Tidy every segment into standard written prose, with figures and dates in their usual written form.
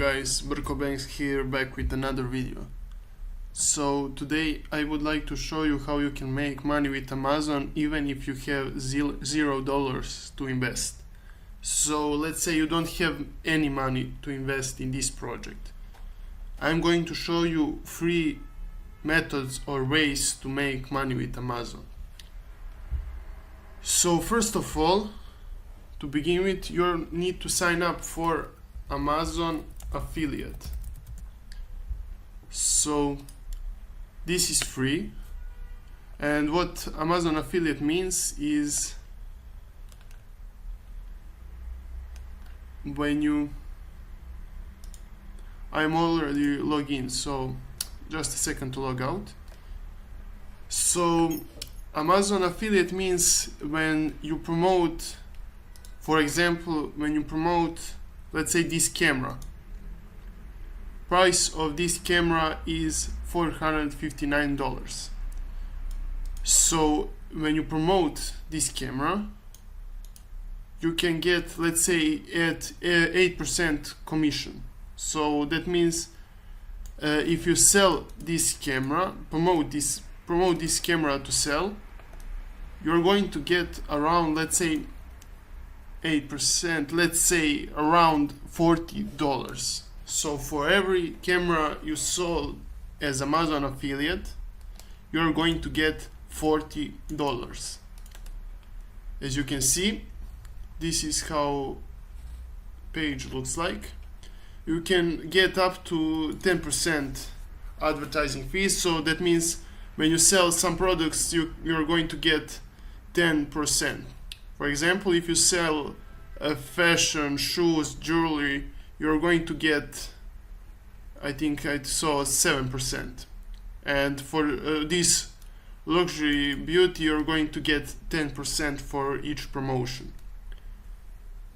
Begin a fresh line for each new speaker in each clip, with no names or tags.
guys, Brko Banks here, back with another video. So today I would like to show you how you can make money with Amazon even if you have $0 to invest. So let's say you don't have any money to invest in this project. I'm going to show you 3 methods or ways to make money with Amazon. So first of all, to begin with, you need to sign up for Amazon affiliate. So this is free, and what Amazon affiliate means is when I'm already logged in, so just a second to log out. So Amazon affiliate means when you promote, for example, when you promote, let's say, this camera. Price of this camera is $459. So when you promote this camera, you can get, let's say, at 8% commission. So that means if you sell this camera, promote this camera to sell, you're going to get around, let's say, 8%, let's say around $40. So for every camera you sold as Amazon affiliate, you're going to get $40. As you can see, this is how page looks like. You can get up to 10% advertising fees, so that means when you sell some products, you're going to get 10%. For example, if you sell fashion, shoes, jewelry, you're going to get, I think I saw 7%. And for this luxury beauty, you're going to get 10% for each promotion.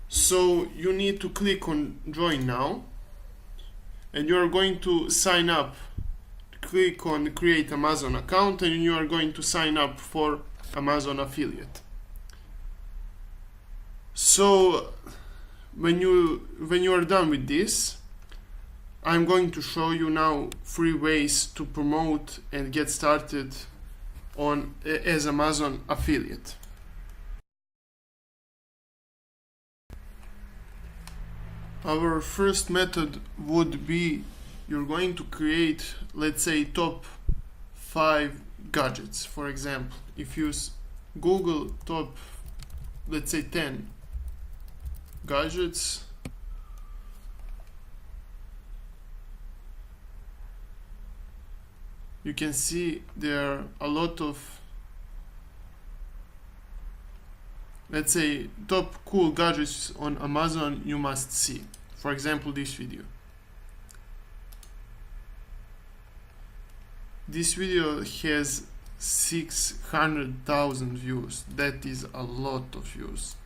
So you need to click on join now, and you're going to sign up. Click on create Amazon account, and you are going to sign up for Amazon affiliate. So when you are done with this, I'm going to show you now 3 ways to promote and get started as Amazon affiliate. Our first method would be, you're going to create, let's say, top 5 gadgets. For example, if you Google top, let's say, 10 gadgets, you can see there are a lot of, let's say, top cool gadgets on Amazon you must see. For example, this video. This video has 600,000 views. That is a lot of views.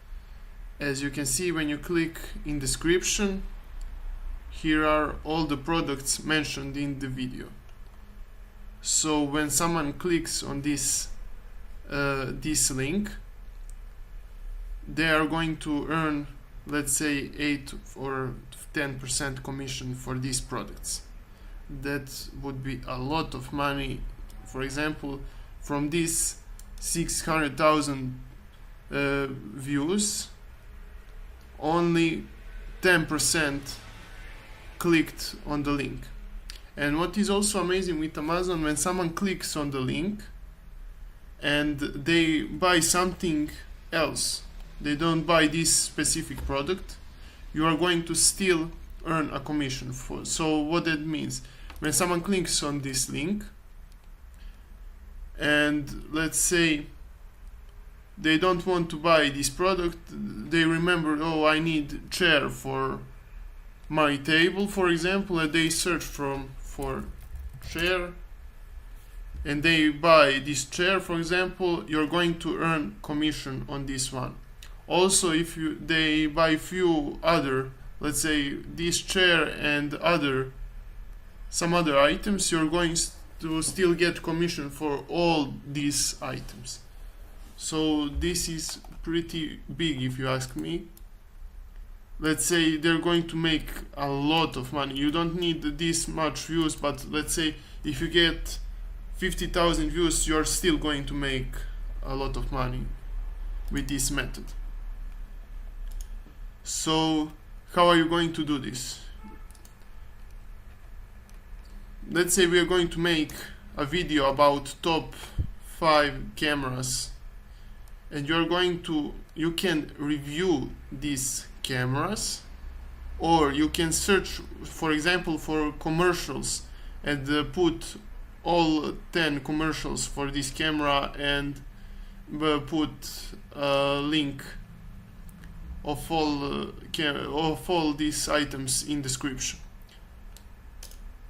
As you can see, when you click in description, here are all the products mentioned in the video. So when someone clicks on this link, they are going to earn, let's say, 8 or 10% commission for these products. That would be a lot of money. For example, from these 600,000 views, only 10% clicked on the link. And what is also amazing with Amazon, when someone clicks on the link and they buy something else, they don't buy this specific product, you are going to still earn a commission for. So what that means, when someone clicks on this link and let's say they don't want to buy this product, they remember, oh, I need chair for my table, for example, and they search for chair and they buy this chair, for example, you're going to earn commission on this one. Also, if they buy few other, let's say this chair and some other items, you're going to still get commission for all these items. So this is pretty big, if you ask me. let's say they're going to make a lot of money. You don't need this much views, but let's say if you get 50,000 views, you're still going to make a lot of money with this method. So how are you going to do this? Let's say we are going to make a video about top 5 cameras, and you can review these cameras, or you can search, for example, for commercials and put all 10 commercials for this camera and put a link of all these items in description.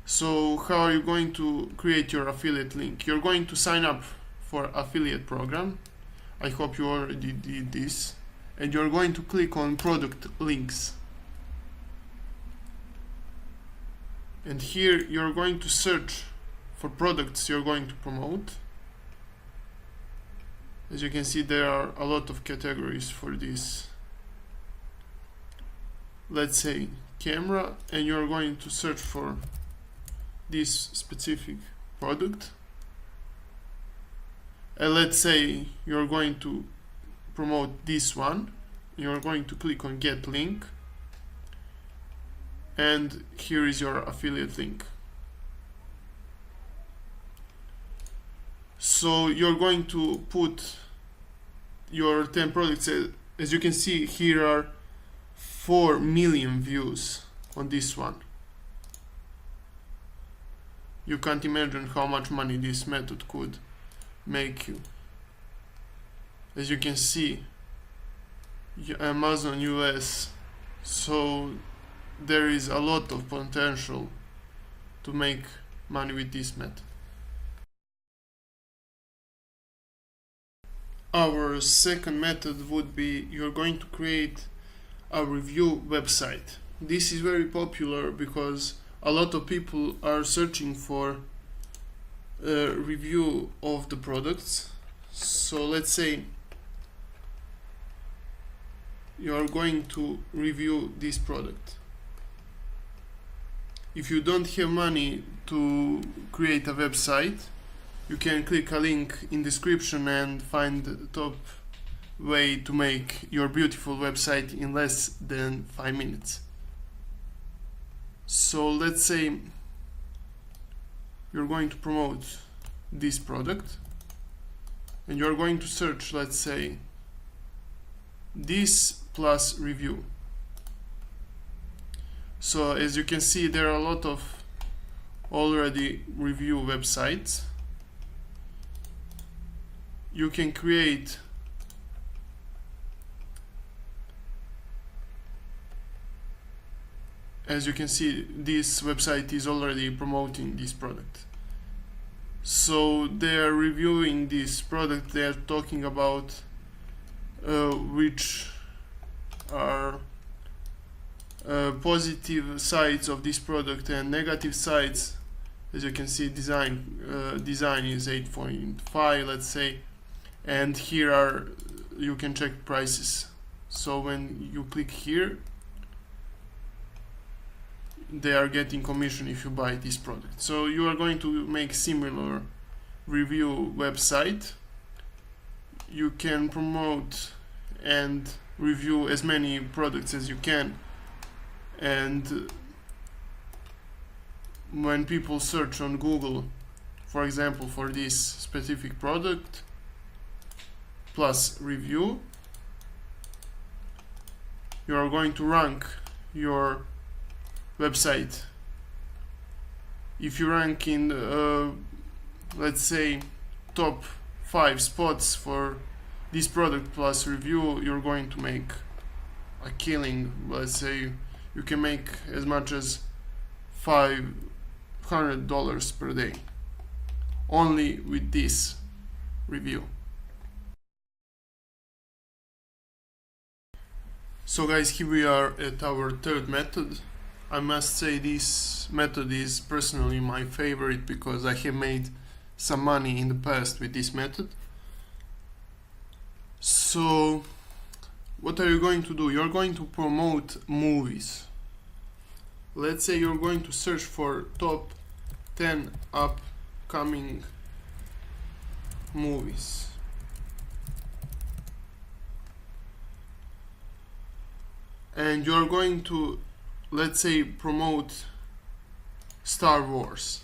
So how are you going to create your affiliate link? You're going to sign up for affiliate program. I hope you already did this. And you're going to click on product links. And here you're going to search for products you're going to promote. As you can see, there are a lot of categories for this. Let's say camera, and you're going to search for this specific product. And let's say you're going to promote this one. You're going to click on get link, and here is your affiliate link. So you're going to put your 10 products. As you can see, here are 4 million views on this one. You can't imagine how much money this method could make you. As you can see, Amazon US, so there is a lot of potential to make money with this method. Our second method would be you're going to create a review website. This is very popular because a lot of people are searching for a review of the products. So let's say you are going to review this product. If you don't have money to create a website, you can click a link in description and find the top way to make your beautiful website in less than 5 minutes. So let's say you're going to promote this product, and you're going to search, let's say, this plus review. So as you can see, there are a lot of already review websites. You can create as you can see, this website is already promoting this product. So they are reviewing this product, they are talking about which are positive sides of this product and negative sides. As you can see, design is 8.5, let's say, and here are, you can check prices. So when you click here, they are getting commission if you buy this product. So you are going to make similar review website. You can promote and review as many products as you can, and when people search on Google, for example, for this specific product plus review, you are going to rank your website. If you rank in let's say top 5 spots for this product plus review, you're going to make a killing. Let's say you can make as much as $500 per day only with this review. So guys, here we are at our third method. I must say this method is personally my favorite because I have made some money in the past with this method. So what are you going to do? You're going to promote movies. Let's say you're going to search for top 10 upcoming movies. And you're going to, let's say, promote Star Wars.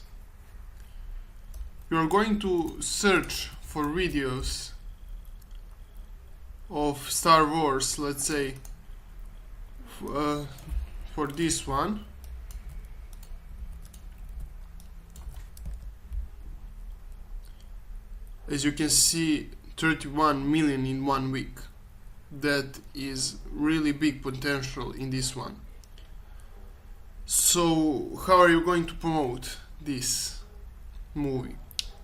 You're going to search for videos of Star Wars, let's say, for this one. As you can see, 31 million in 1 week. That is really big potential in this one. So how are you going to promote this movie?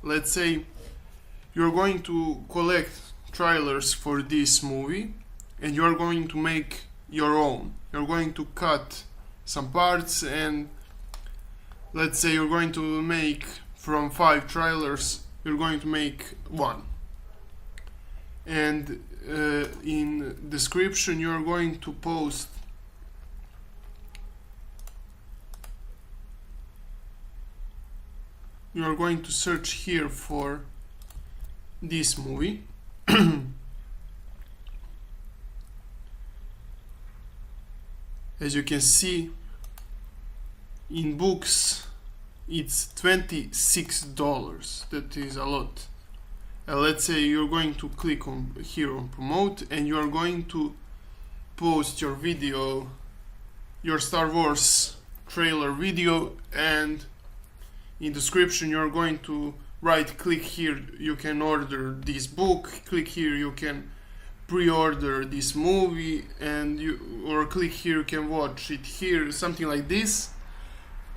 Let's say you're going to collect trailers for this movie and you're going to make your own. You're going to cut some parts, and let's say you're going to make from 5 trailers, you're going to make 1. And in description you're going to post you're going to search here for this movie. As you can see, in books it's $26. That is a lot. Let's say you're going to click on here on promote, and you are going to post your video, your Star Wars trailer video, and in description you're going to right click here, you can order this book, click here you can pre-order this movie, and or click here you can watch it here, something like this.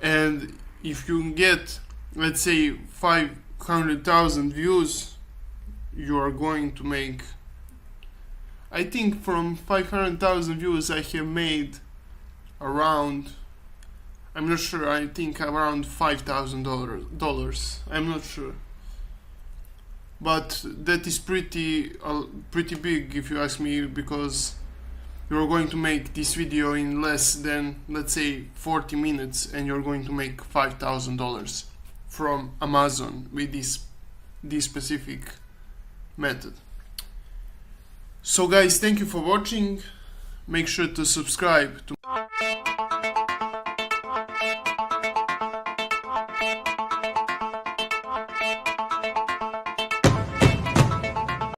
And if you get, let's say, 500,000 views, you are going to make, I think from 500,000 views I have made around, I'm not sure, I think around $5,000. I'm not sure, but that is pretty big if you ask me, because you're going to make this video in less than, let's say, 40 minutes, and you're going to make $5,000 from Amazon with this specific method. So guys, thank you for watching. Make sure to subscribe to